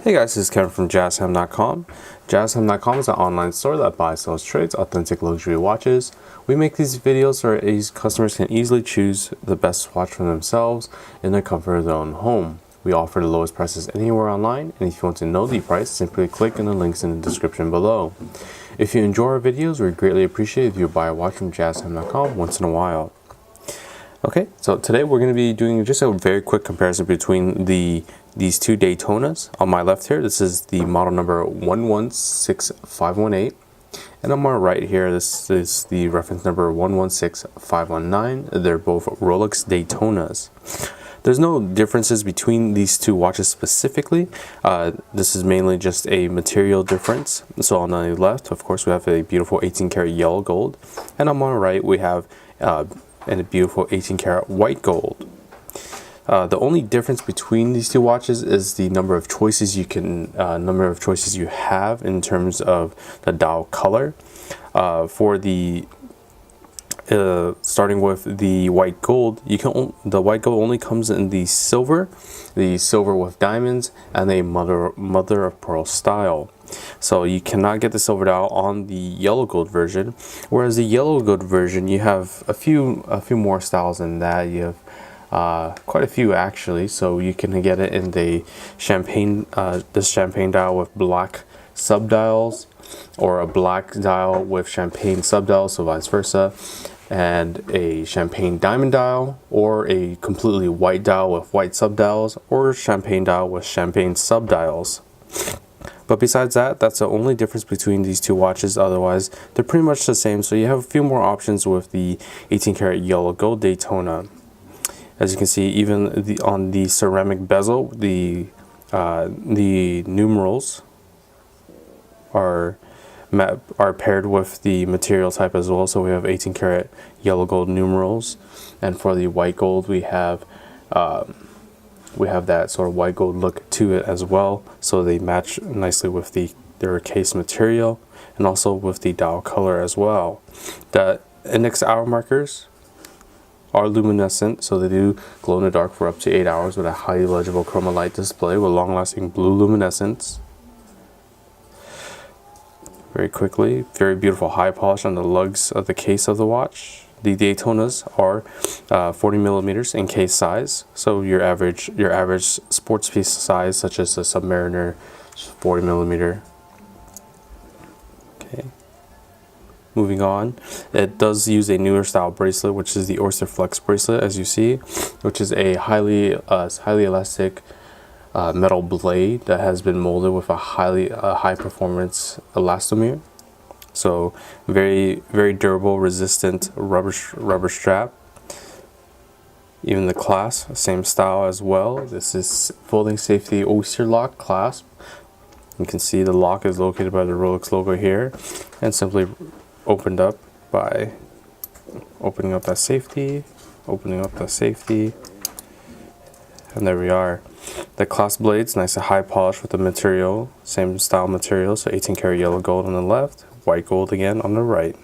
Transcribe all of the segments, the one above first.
Hey guys, this is Kevin from JazTime.com. JazTime.com is an online store that buys, sells, trades authentic luxury watches. We make these videos so customers can easily choose the best watch for themselves in the comfort of their own home. We offer the lowest prices anywhere online, and if you want to know the price, simply click on the links in the description below. If you enjoy our videos, we greatly appreciate if you buy a watch from JazTime.com once in a while. Okay, so today we're going to be doing just a very quick comparison between these two Daytonas. On my left here, this is the model number 116518, and on my right here, this is the reference number 116519. They're both Rolex Daytonas. There's no differences between these two watches specifically. This is mainly just a material difference. So on the left, of course, we have a beautiful 18 karat yellow gold, and on my right we have and a beautiful 18 karat white gold. The only difference between these two watches is the number of choices you have in terms of the dial color. For the starting with the white gold, the white gold only comes in the silver with diamonds, and a mother of pearl style. So you cannot get the silver dial on the yellow gold version, whereas the yellow gold version, you have a few more styles than that. You have quite a few actually. So you can get it in the champagne dial with black subdials, or a black dial with champagne subdials, so vice versa, and a champagne diamond dial, or a completely white dial with white subdials, or champagne dial with champagne subdials. But besides that, that's the only difference between these two watches. Otherwise, they're pretty much the same. So you have a few more options with the 18 karat yellow gold Daytona. As you can see, even on the ceramic bezel, the numerals are paired with the material type as well. So we have 18 karat yellow gold numerals, and for the white gold we have that sort of white gold look to it as well, so they match nicely with their case material and also with the dial color as well. The index hour markers are luminescent, so they do glow in the dark for up to 8 hours with a highly legible chroma light display with long-lasting blue luminescence. Very quickly, very beautiful high polish on the lugs of the case of the watch. The Daytonas are 40 millimeters in case size, so your average sports piece size, such as the Submariner, is 40 millimeter. Okay. Moving on, it does use a newer style bracelet, which is the Oysterflex bracelet, as you see, which is a highly elastic metal blade that has been molded with a high performance elastomer. So very durable, resistant rubber strap. Even the clasp, same style as well. This is folding safety Oysterlock clasp. You can see the lock is located by the Rolex logo here, and simply opened up by opening up that safety, and there we are. The clasp blades, nice and high polish with the material, same style material, so 18 karat yellow gold on the left, white gold again on the right.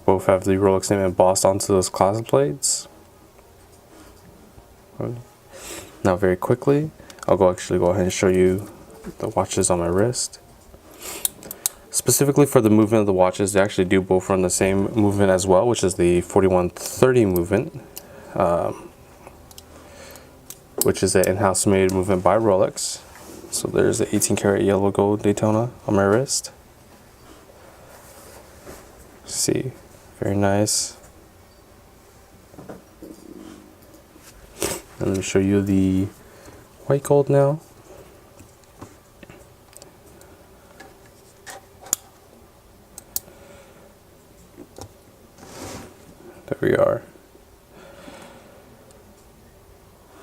Both have the Rolex name embossed onto those clasp blades. Now very quickly, I'll actually go ahead and show you the watches on my wrist. Specifically for the movement of the watches, they actually do both run the same movement as well, which is the 4130 movement, which is an in-house made movement by Rolex. So there's the 18 karat yellow gold Daytona on my wrist. See, very nice. Let me show you the white gold now. There we are.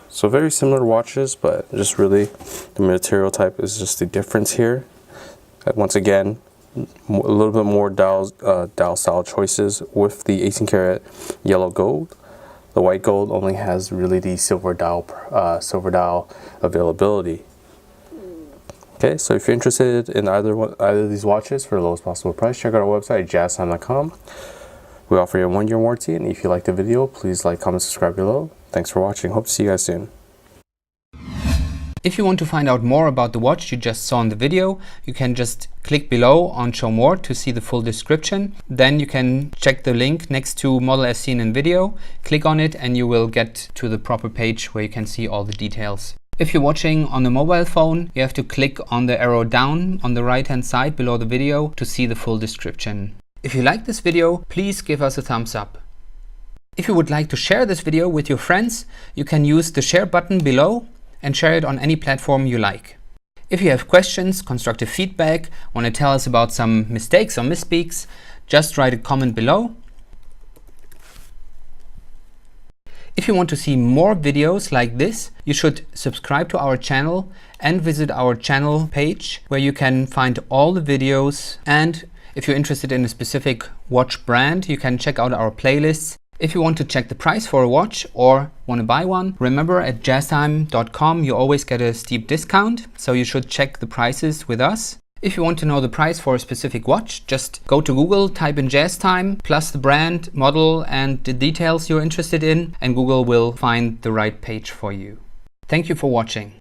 So very similar watches, but just really the material type is just the difference here. Once again, a little bit more dial style choices with the 18 karat yellow gold. The white gold only has really the silver dial availability. Okay, so if you're interested in either of these watches for the lowest possible price, check out our website, JazTime.com. We offer you a 1-year warranty, and if you like the video, please like, comment, subscribe below. Thanks for watching. Hope to see you guys soon. If you want to find out more about the watch you just saw in the video, you can just click below on Show More to see the full description. Then you can check the link next to model as seen in video, click on it and you will get to the proper page where you can see all the details. If you're watching on a mobile phone, you have to click on the arrow down on the right hand side below the video to see the full description. If you like this video, please give us a thumbs up. If you would like to share this video with your friends, you can use the share button below and share it on any platform you like. If you have questions, constructive feedback, want to tell us about some mistakes or misspeaks, just write a comment below. If you want to see more videos like this, you should subscribe to our channel and visit our channel page where you can find all the videos. And if you're interested in a specific watch brand, you can check out our playlists. If you want to check the price for a watch or want to buy one, remember at JazTime.com you always get a steep discount, so you should check the prices with us. If you want to know the price for a specific watch, just go to Google, type in JazTime, plus the brand, model and the details you're interested in, and Google will find the right page for you. Thank you for watching.